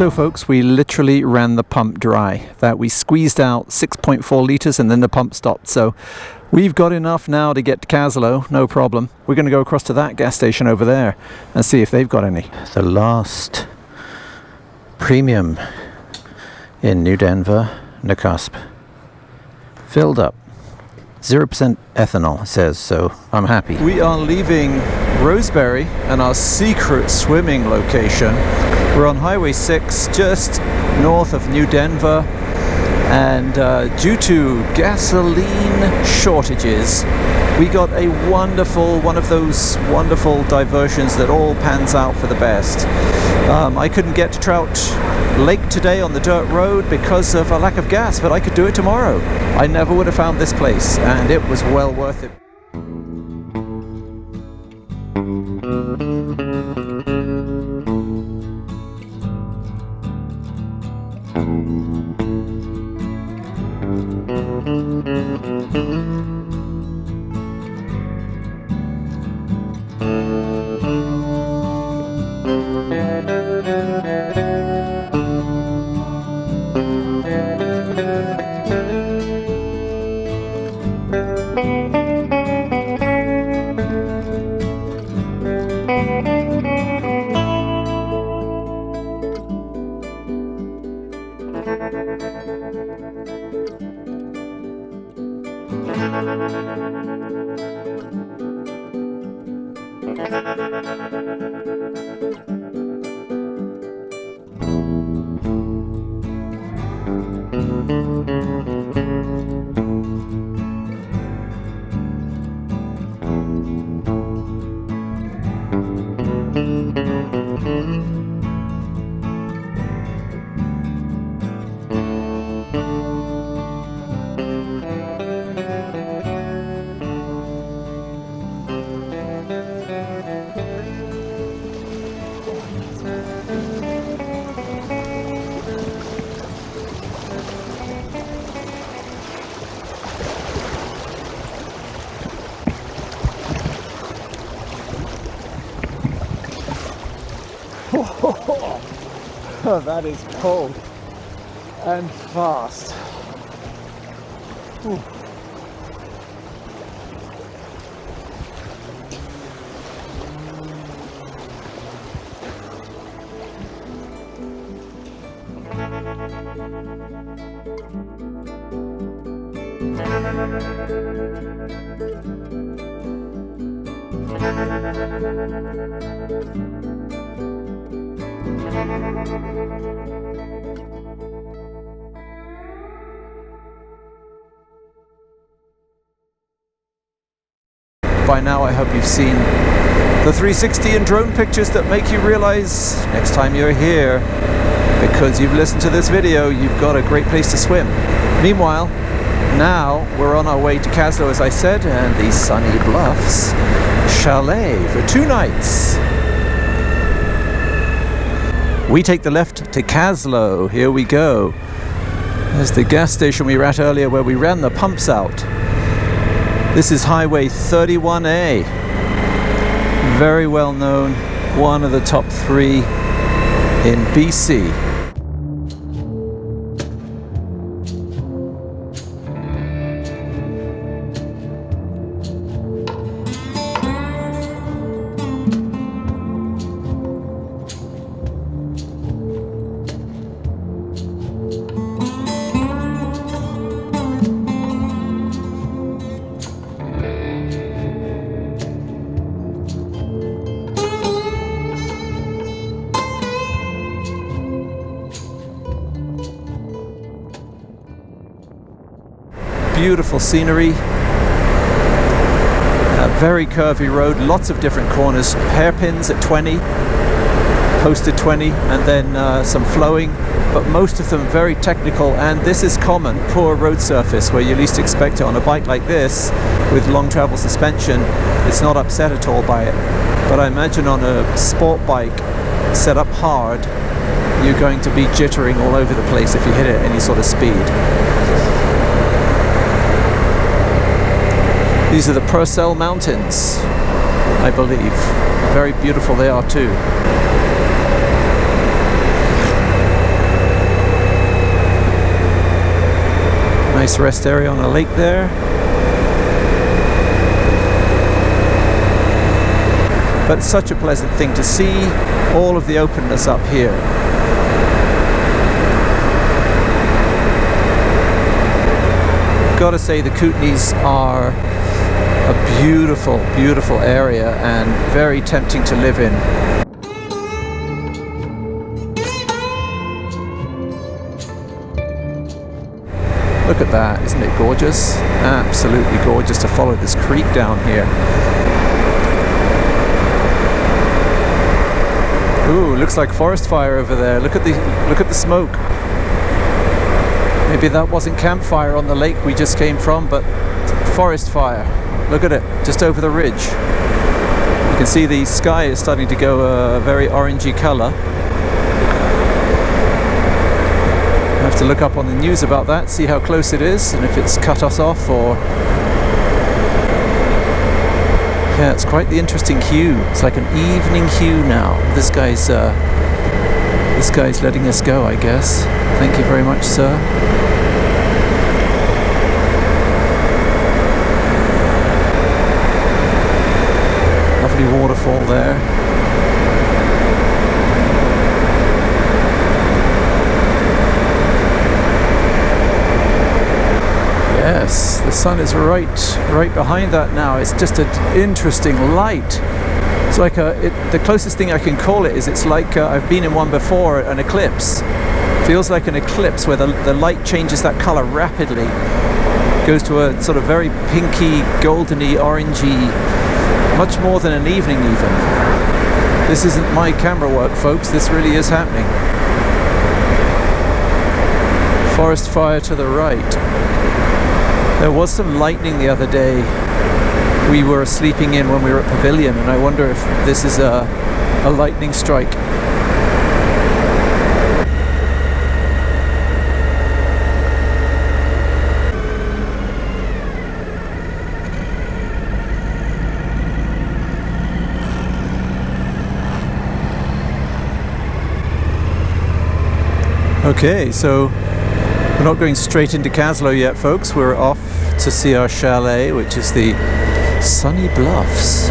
So folks, we literally ran the pump dry. That we squeezed out 6.4 litres and then the pump stopped. So we've got enough now to get to Kaslo, no problem. We're going to go across to that gas station over there and see if they've got any. The last premium in New Denver, Nacusp, filled up. 0% ethanol, it says, so I'm happy. We are leaving Roseberry and our secret swimming location. We're on Highway 6, just north of New Denver, and due to gasoline shortages, we got a wonderful, one of those wonderful diversions that all pans out for the best. I couldn't get to Trout Lake today on the dirt road because of a lack of gas, but I could do it tomorrow. I never would have found this place, and it was well worth it. Oh, that is cold and fast. Ooh. By now I hope you've seen the 360 and drone pictures that make you realize next time you're here, because you've listened to this video, you've got a great place to swim. Meanwhile, now we're on our way to Kaslo, as I said, and the Sunny Bluffs Chalet for 2 nights. We take the left to Kaslo. Here we go. There's the gas station we were at earlier where we ran the pumps out. This is Highway 31A. Very well known, one of the top 3 in BC. Beautiful scenery, a very curvy road, lots of different corners, hairpins at 20, posted 20, and then some flowing, but most of them very technical, and this is common, poor road surface where you least expect it. On a bike like this with long travel suspension, it's not upset at all by it, but I imagine on a sport bike set up hard, you're going to be jittering all over the place if you hit it at any sort of speed. These are the Purcell Mountains, I believe. Very beautiful they are too. Nice rest area on a lake there. But such a pleasant thing to see, all of the openness up here. Gotta say the Kootenays are a beautiful, beautiful area and very tempting to live in. Look at that, isn't it gorgeous? Absolutely gorgeous to follow this creek down here. Ooh, looks like forest fire over there. Look at the smoke. Maybe that wasn't campfire on the lake we just came from, but forest fire. Look at it, just over the ridge. You can see the sky is starting to go a very orangey colour. I have to look up on the news about that, see how close it is and if it's cut us off or... Yeah, it's quite the interesting hue. It's like an evening hue now. This guy's letting us go, I guess. Thank you very much, sir. Lovely waterfall there. Yes, the sun is right behind that now. It's just an interesting light. It's like the closest thing I can call it is it's like I've been in one before, an eclipse. Feels like an eclipse where the light changes that color rapidly. Goes to a sort of very pinky, goldeny, orangey, much more than an evening even. This isn't my camera work, folks. This really is happening. Forest fire to the right. There was some lightning the other day. We were sleeping in when we were at Pavilion, and I wonder if this is a lightning strike. Okay, so we're not going straight into Kaslo yet, folks. We're off to see our chalet, which is the Sunny Bluffs.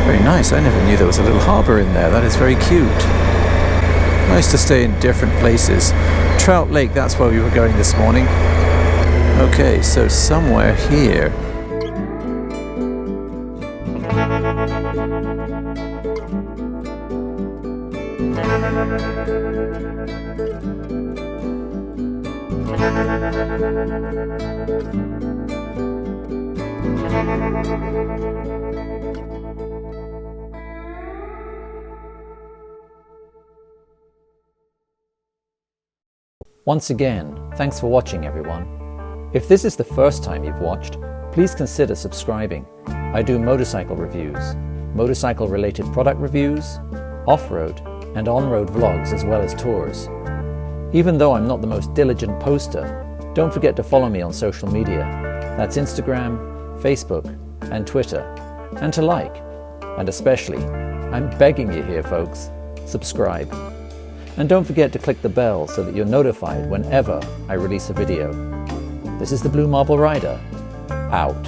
Very nice. I never knew there was a little harbour in there. That is very cute. Nice to stay in different places. Trout Lake, that's where we were going this morning. Okay, so somewhere here. Once again, thanks for watching, everyone. If this is the first time you've watched, please consider subscribing. I do motorcycle reviews, motorcycle-related product reviews, off-road and on-road vlogs, as well as tours. Even though I'm not the most diligent poster, don't forget to follow me on social media. That's Instagram, Facebook and Twitter. And to like. And especially, I'm begging you here, folks, subscribe. And don't forget to click the bell so that you're notified whenever I release a video. This is the BlueMarbleRider, out.